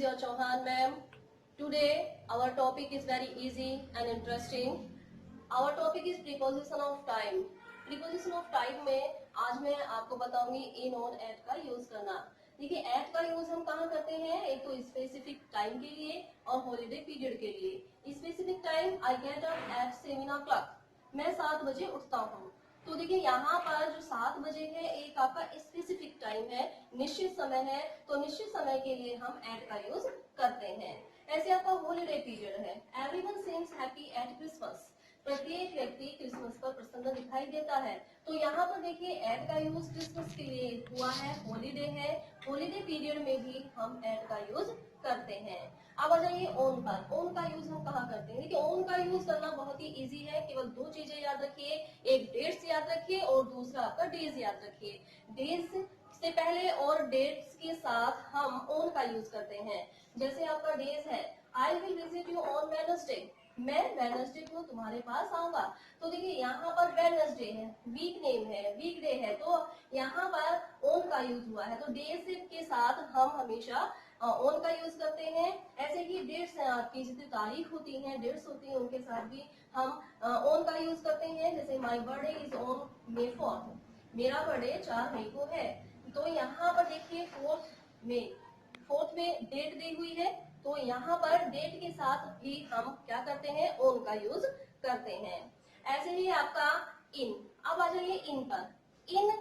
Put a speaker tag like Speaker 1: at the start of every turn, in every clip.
Speaker 1: your Chauhan ma'am. Today our topic is very easy and interesting. Our topic is preposition of time. Preposition of time में आज मैं आपको बताऊंगी in on at का use करना। देखिए at का यूज हम कहाँ करते हैं, एक तो स्पेसिफिक टाइम के लिए और हॉलीडे पीरियड के लिए। Specific time I get up at 7 o'clock, मैं 7 बजे उठता हूँ। तो देखिए यहाँ पर जो 7 बजे है एक आपका स्पेसिफिक टाइम है, निश्चित समय है, तो निश्चित समय के लिए हम एट का यूज करते हैं। ऐसे आपका हॉलीडे पीरियड है, everyone seems happy at Christmas, प्रत्येक व्यक्ति क्रिसमस पर प्रसन्न दिखाई देता है। तो यहाँ पर देखिए एट का यूज क्रिसमस के लिए हुआ है, हॉलीडे है, हॉलीडे पीरियड में भी हम एट का यूज करते हैं। अब आ जाइए ओन पर। ओन का यूज हम कहाँ करते हैं? देखिए ओन का यूज करना बहुत ही इजी है, केवल 2 चीजें याद रखिए, एक डेट्स याद रखिए और दूसरा आपका डेज याद रखिए। डेज से पहले और डेट्स के साथ हम ओन का यूज करते हैं। जैसे आपका डेज है, I will visit you on Wednesday, मैं वेडनेसडे को तुम्हारे पास आऊंगा। तो देखिए यहाँ पर वेडनेसडे है, वीक नेम है, वीकडे है, तो यहाँ पर ओन का यूज हुआ है। तो डेज के साथ हम हमेशा ओन का यूज करते हैं। ऐसे ही डेट्स हैं आपकी, जितनी तारीख होती हैं, डेट्स होती हैं, उनके साथ भी हम ओन का यूज करते हैं। जैसे my birthday is on May 4, मेरा बर्थडे 4 मई को है। तो यहाँ पर देखिए 4th में डेट दी हुई है, तो यहाँ पर डेट के साथ भी हम क्या करते हैं, ओन का यूज करते हैं। ऐसे ही आपका इन। अब आ जाइए इन पर। इन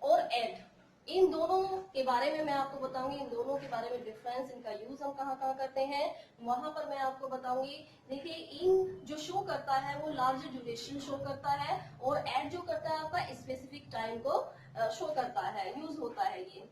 Speaker 1: और एट, इन दोनों के बारे में मैं आपको बताऊंगी, इन दोनों के बारे में डिफरेंस, इनका यूज हम कहाँ कहाँ करते हैं वहां पर मैं आपको बताऊंगी। देखिए इन जो शो करता है वो लार्ज ड्यूरेशन शो करता है, और एट जो करता है आपका स्पेसिफिक टाइम को शो करता है, यूज होता है ये।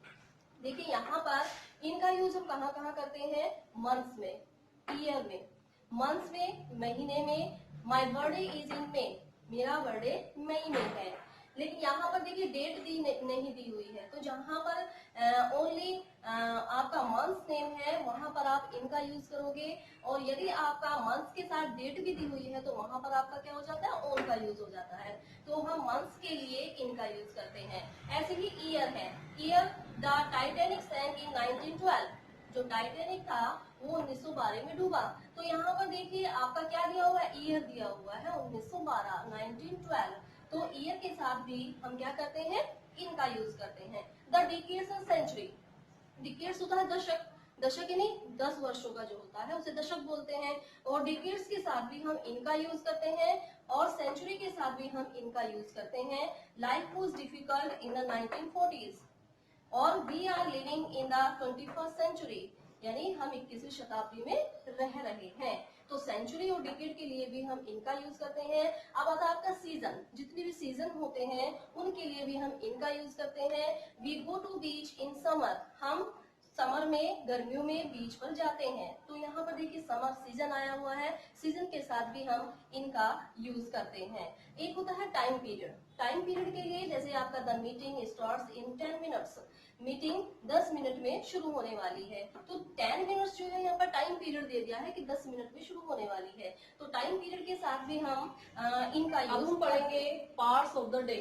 Speaker 1: देखिए यहाँ पर इनका यूज हम कहाँ कहाँ करते हैं, मंथ्स में, ईयर में, मंथ्स में, महीने में। माई बर्थडे इज इन मे, मेरा बर्थडे मई में है। लेकिन यहाँ पर देखिए डेट नहीं दी हुई है, तो जहाँ पर ओनली आपका मंथ्स नेम है वहां पर आप इनका यूज करोगे, और यदि आपका मंथ्स के साथ डेट भी दी हुई है तो वहां पर आपका क्या हो जाता है, ओन का यूज हो जाता है। तो हम मंथ्स के लिए इनका यूज करते हैं। ऐसे ही ईयर है, ईयर द टाइटैनिक सैंक इन 1912, जो टाइटैनिक था वो 1912 में डूबा। तो यहाँ पर देखिए आपका क्या दिया हुआ है, ईयर दिया हुआ है 1912, 1912। तो ईयर के साथ भी हम क्या करते हैं, इनका यूज करते हैं। The decades of century, decades होता है दशक, दशक यानी 10 वर्षों का जो होता है उसे दशक बोलते हैं। और डिकेड्स के साथ भी हम इनका यूज करते हैं, और सेंचुरी के साथ भी हम इनका यूज करते हैं। Life was difficult in the 1940s और we are living in the 21st century, यानी हम 21वीं शताब्दी में रह रहे हैं। तो सेंचुरी और डिकेड के लिए भी हम इनका यूज करते हैं। अब आता है आपका सीजन, जितने भी सीजन होते हैं उनके लिए भी हम इनका यूज करते हैं। We go to beach in summer, हम समर में, गर्मियों में बीच पर जाते हैं। तो यहाँ पर देखिए समर सीजन आया हुआ है, सीजन के साथ भी हम इनका यूज करते हैं। एक होता है टाइम पीरियड, टाइम पीरियड के लिए जैसे आपका the meeting starts in 10 minutes, meeting 10 minute में शुरू होने वाली है। तो 10 मिनट्स जो है यहाँ पर टाइम पीरियड दे दिया है कि 10 मिनट में शुरू होने वाली है। तो टाइम पीरियड के साथ भी हम इनका यूज पढ़ेंगे। पार्ट्स ऑफ द डे,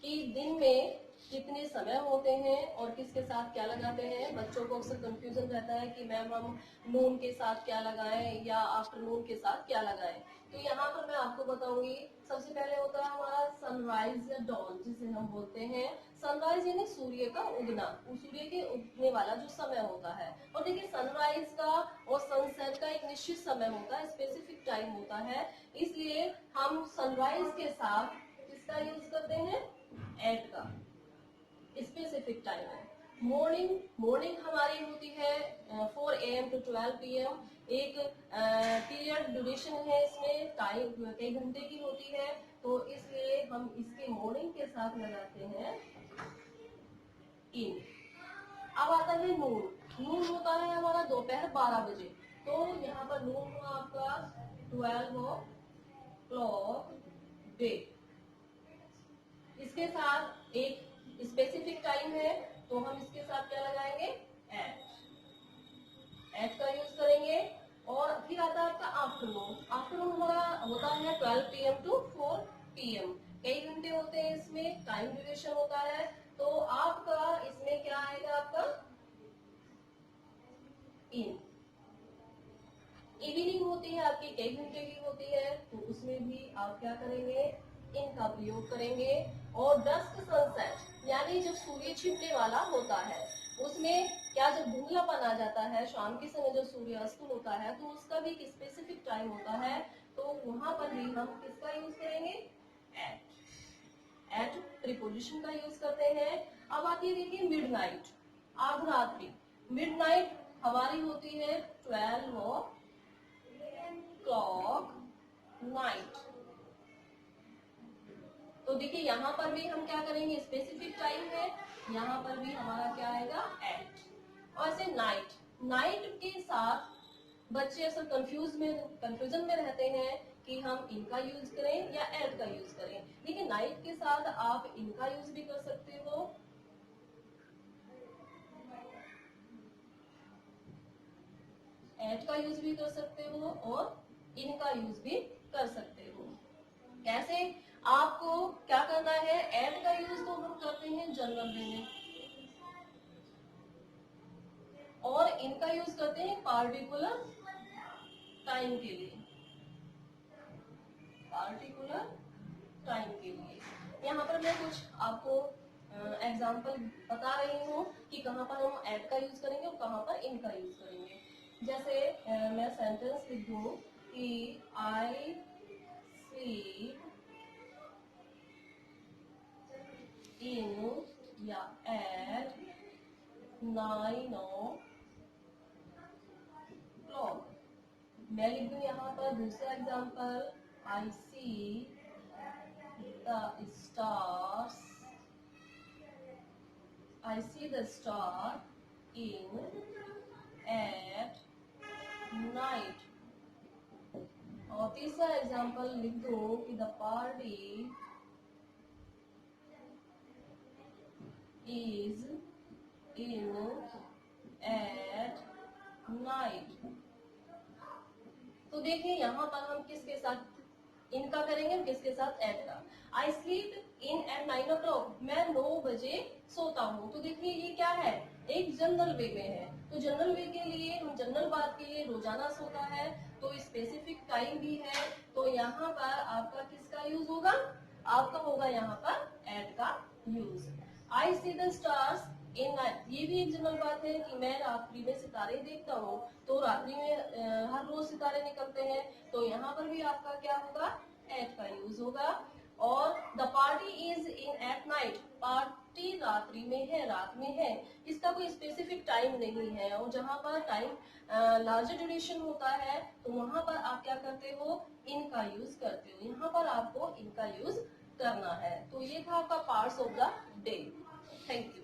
Speaker 1: कि दिन में कितने समय होते हैं और किसके साथ क्या लगाते हैं। बच्चों को अक्सर कंफ्यूजन रहता है कि मैम हम नून के साथ क्या लगाएं या आफ्टरनून के साथ क्या लगाएं। तो यहाँ पर मैं आपको बताऊंगी। सबसे पहले होता है हमारा सनराइज या डॉन, जिसे हम बोलते हैं। सनराइज यानी सूर्य का उगना, सूर्य के उगने वाला जो समय होता है। और देखिए सनराइज का और सनसेट का एक निश्चित समय होता है, स्पेसिफिक टाइम होता है, इसलिए हम सनराइज के साथ किसका यूज करते हैं, एट का, स्पेसिफिक टाइम है। मॉर्निंग, मॉर्निंग हमारी होती है 4 AM to 12 PM, एक पीरियड ड्यूरेशन है, इसमें टाइम कई घंटे की होती है, तो इसलिए हम इसके मॉर्निंग के साथ लगाते हैं इन। अब आता है नून, नून होता है हमारा दोपहर 12 बजे, तो यहाँ पर नून हुआ आपका 12 o'clock डे। इसके साथ एक स्पेसिफिक टाइम है, तो हम इसके साथ क्या लगाएंगे, एट, एट का यूज करेंगे। और फिर आता है आपका आफ्टरनून, आफ्टरनून हमारा होता है 12 PM to 4 PM, कई घंटे होते हैं, इसमें टाइम ड्यूरेशन होता है। तो आपका इसमें क्या आएगा, आपका इन। इवनिंग होती है आपकी 1 घंटे की होती है, तो उसमें भी आप क्या करेंगे, इन का प्रयोग करेंगे। और डस्क सनसेट यानी जब सूर्य छिपने वाला होता है, उसमें क्या जब धुंधलापन आ जाता है, शाम के समय जब सूर्य अस्त होता है, तो उसका भी एक स्पेसिफिक टाइम होता है, तो वहां पर भी हम किसका यूज करेंगे, एट प्रीपोजिशन का यूज करते हैं। अब आती है देखिए मिडनाइट, अर्धरात्रि। मिडनाइट हमारी होती है 12 o'clock नाइट। तो देखिए यहाँ पर भी हम क्या करेंगे, स्पेसिफिक टाइम है, यहाँ पर भी हमारा क्या आएगा, एट। और ऐसे नाइट, नाइट के साथ बच्चे अक्सर कंफ्यूजन में रहते हैं कि हम इनका यूज करें या एट का यूज करें। देखिए नाइट के साथ आप इनका यूज भी कर सकते हो, एट का यूज भी कर सकते हो, और इनका यूज भी कर सकते हो। कैसे, आपको क्या करना है, एट का यूज तो हम करते हैं जनरल वे में, और इनका यूज करते हैं पार्टिकुलर टाइम के लिए, पार्टिकुलर टाइम के लिए। यहाँ पर मैं कुछ आपको एग्जाम्पल बता रही हूँ कि कहाँ पर हम एट का यूज करेंगे और कहाँ पर इनका यूज करेंगे। जैसे मैं सेंटेंस लिख दूँ कि आई स्लीप इन या एट 9 o'clock। मैं लिख दूं यहाँ पर दूसरा example, I see the stars, I see the star in at night. और तीसरा एग्जाम्पल लिख दो कि the party is in at night. तो देखिए यहाँ पर हम किसके साथ इनका करेंगे, किसके साथ एट का। I sleep in eight 9 o'clock, मैं 9 बजे सोता हूँ। तो देखिए ये क्या है, एक जनरल वे में है, तो जनरल वे के लिए हम जनरल बात के लिए रोजाना सोता है, तो स्पेसिफिक टाइम भी है, तो यहाँ पर आपका किसका यूज होगा, आपका होगा यहाँ पर एट का use. I see the stars in night, ये भी एक जनरल बात है कि मैं रात्रि में सितारे देखता हूँ, तो रात्रि में हर रोज सितारे निकलते हैं, तो यहाँ पर भी आपका क्या होगा, एट का यूज होगा। और the party is in at night, party रात्रि में है, रात में है, इसका कोई स्पेसिफिक टाइम नहीं है। और जहाँ पर टाइम लार्जर ड्यूरेशन होता है, तो वहां पर आप क्या करते हो, इनका यूज करते हो, यहाँ पर आपको इनका यूज करना है। तो ये था आपका parts of the day. Thank you.